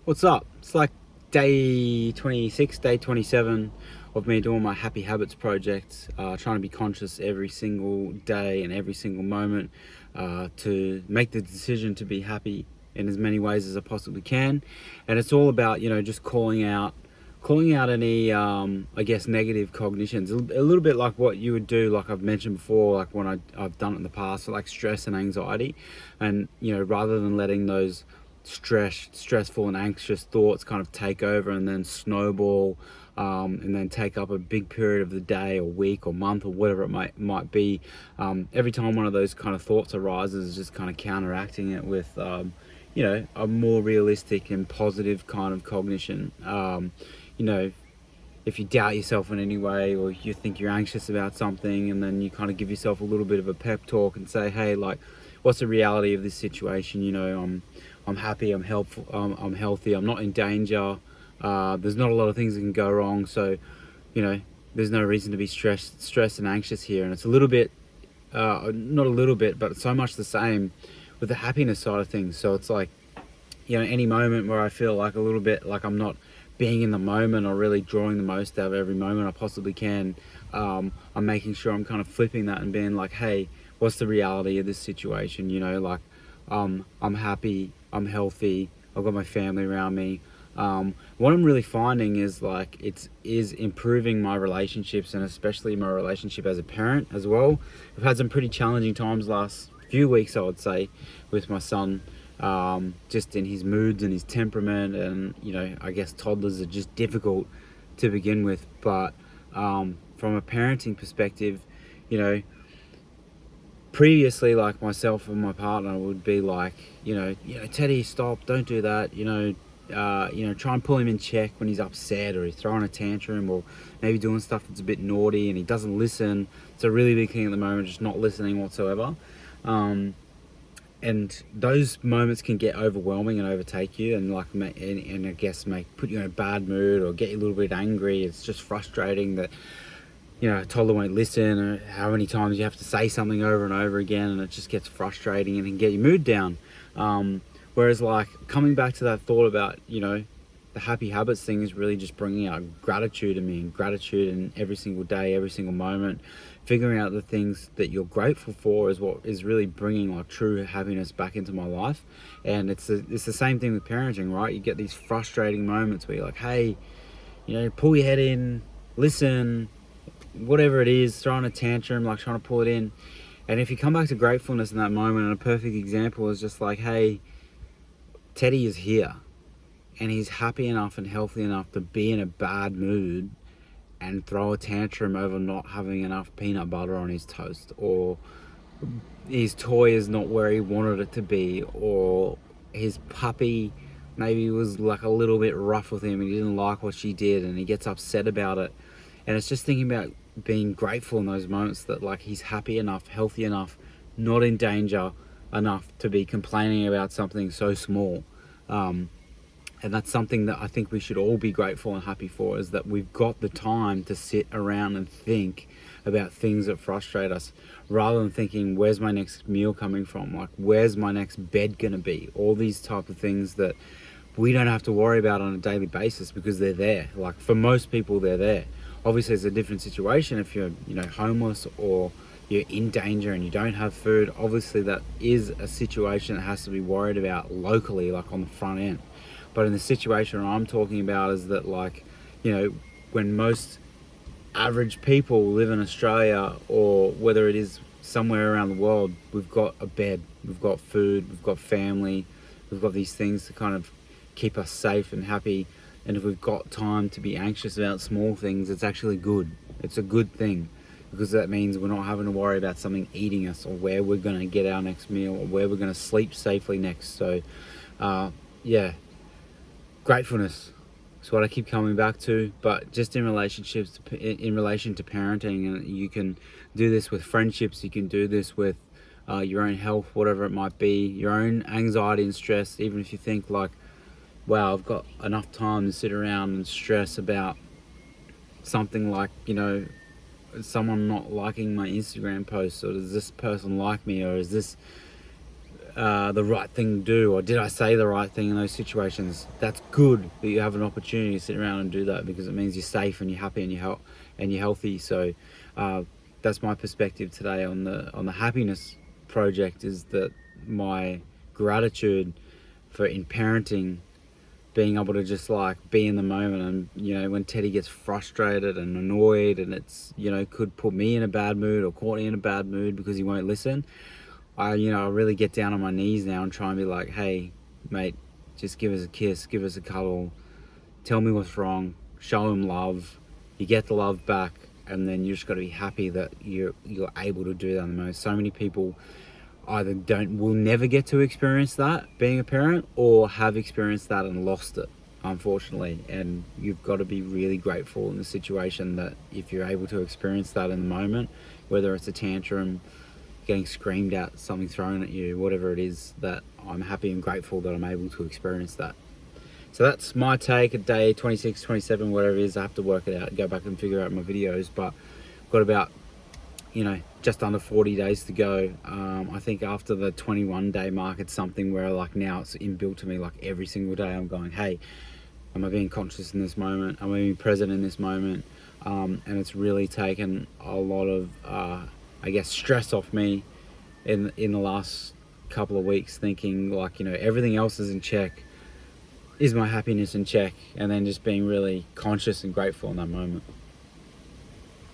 What's up? It's like day 26, day 27 of me doing my Happy Habits project, trying to be conscious every single day and every single moment to make the decision to be happy in as many ways as I possibly can. And it's all about, just calling out any, I guess, negative cognitions. A little bit like what you would do, like I've mentioned before, like when I've done it in the past, like stress and anxiety. And, rather than letting those stressful and anxious thoughts kind of take over and then snowball, and then take up a big period of the day or week or month or whatever it might be. Every time one of those kind of thoughts arises, just kind of counteracting it with, a more realistic and positive kind of cognition. You know, if you doubt yourself in any way, or you think you're anxious about something, and then you kind of give yourself a little bit of a pep talk and say, hey, like, what's the reality of this situation? I'm happy, I'm helpful, I'm healthy, I'm not in danger. There's not a lot of things that can go wrong, so you know there's no reason to be stressed and anxious here. And it's a little bit, not a little bit, but so much the same with the happiness side of things. So it's like, any moment where I feel like a little bit like I'm not being in the moment or really drawing the most out of every moment I possibly can, I'm making sure I'm kind of flipping that and being like, hey, what's the reality of this situation? Like, I'm happy, I'm healthy, I've got my family around me. What I'm really finding is like is improving my relationships, and especially my relationship as a parent as well. I've had some pretty challenging times last few weeks, I would say, with my son, just in his moods and his temperament. And I guess toddlers are just difficult to begin with. But from a parenting perspective, you know previously, like, myself and my partner would be like, Teddy, stop, don't do that, try and pull him in check when he's upset or he's throwing a tantrum, or maybe doing stuff that's a bit naughty and he doesn't listen. It's a really big thing at the moment, just not listening whatsoever. And those moments can get overwhelming and overtake you, and like, and I guess put you in a bad mood or get you a little bit angry. It's just frustrating that a toddler won't listen, or how many times you have to say something over and over again, and it just gets frustrating and can get your mood down. Whereas, like, coming back to that thought about, the happy habits thing is really just bringing out gratitude in me, and gratitude in every single day, every single moment. Figuring out the things that you're grateful for is what is really bringing, like, true happiness back into my life. And it's the same thing with parenting, right? You get these frustrating moments where you're like, hey, pull your head in, listen, whatever it is, throwing a tantrum, like trying to pull it in. And if you come back to gratefulness in that moment, and a perfect example is just like, hey, Teddy is here and he's happy enough and healthy enough to be in a bad mood and throw a tantrum over not having enough peanut butter on his toast, or his toy is not where he wanted it to be, or his puppy maybe was like a little bit rough with him and he didn't like what she did and he gets upset about it. And it's just thinking about being grateful in those moments that, like, he's happy enough, healthy enough, not in danger enough to be complaining about something so small. And that's something that I think we should all be grateful and happy for, is that we've got the time to sit around and think about things that frustrate us, rather than thinking, where's my next meal coming from? Like, where's my next bed gonna be? All these type of things that we don't have to worry about on a daily basis, because they're there. Like, for most people, they're there. Obviously, it's a different situation if you're, homeless, or you're in danger and you don't have food. Obviously, that is a situation that has to be worried about locally, like on the front end. But in the situation I'm talking about is that, like, when most average people live in Australia, or whether it is somewhere around the world, we've got a bed, we've got food, we've got family, we've got these things to kind of keep us safe and happy. And if we've got time to be anxious about small things, it's actually good. It's a good thing, because that means we're not having to worry about something eating us, or where we're going to get our next meal, or where we're going to sleep safely next. So, yeah, gratefulness is what I keep coming back to. But just in relationships, in relation to parenting, and you can do this with friendships, you can do this with your own health, whatever it might be, your own anxiety and stress. Even if you think like, wow, I've got enough time to sit around and stress about something like, someone not liking my Instagram post, or does this person like me, or is this the right thing to do, or did I say the right thing in those situations? That's good that you have an opportunity to sit around and do that, because it means you're safe and you're happy and you're healthy. So that's my perspective today on the happiness project, is that my gratitude for in parenting, being able to just like be in the moment. And you know, when Teddy gets frustrated and annoyed, and it's, you know, could put me in a bad mood or Courtney in a bad mood because he won't listen, I really get down on my knees now and try and be like, hey mate, just give us a kiss, give us a cuddle, tell me what's wrong, show him love. You get the love back, and then you just got to be happy that you're able to do that the most. So many people either will never get to experience that being a parent, or have experienced that and lost it, unfortunately. And you've got to be really grateful in the situation that if you're able to experience that in the moment, whether it's a tantrum, getting screamed at, something thrown at you, whatever it is, that I'm happy and grateful that I'm able to experience that. So that's my take at day 26, 27, whatever it is. I have to work it out, go back and figure out my videos, but I've got about, just under 40 days to go. I think after the 21-day mark, it's something where like now it's inbuilt to me, like every single day I'm going, hey, am I being conscious in this moment? Am I being present in this moment? And it's really taken a lot of, stress off me in the last couple of weeks, thinking like, everything else is in check. Is my happiness in check? And then just being really conscious and grateful in that moment.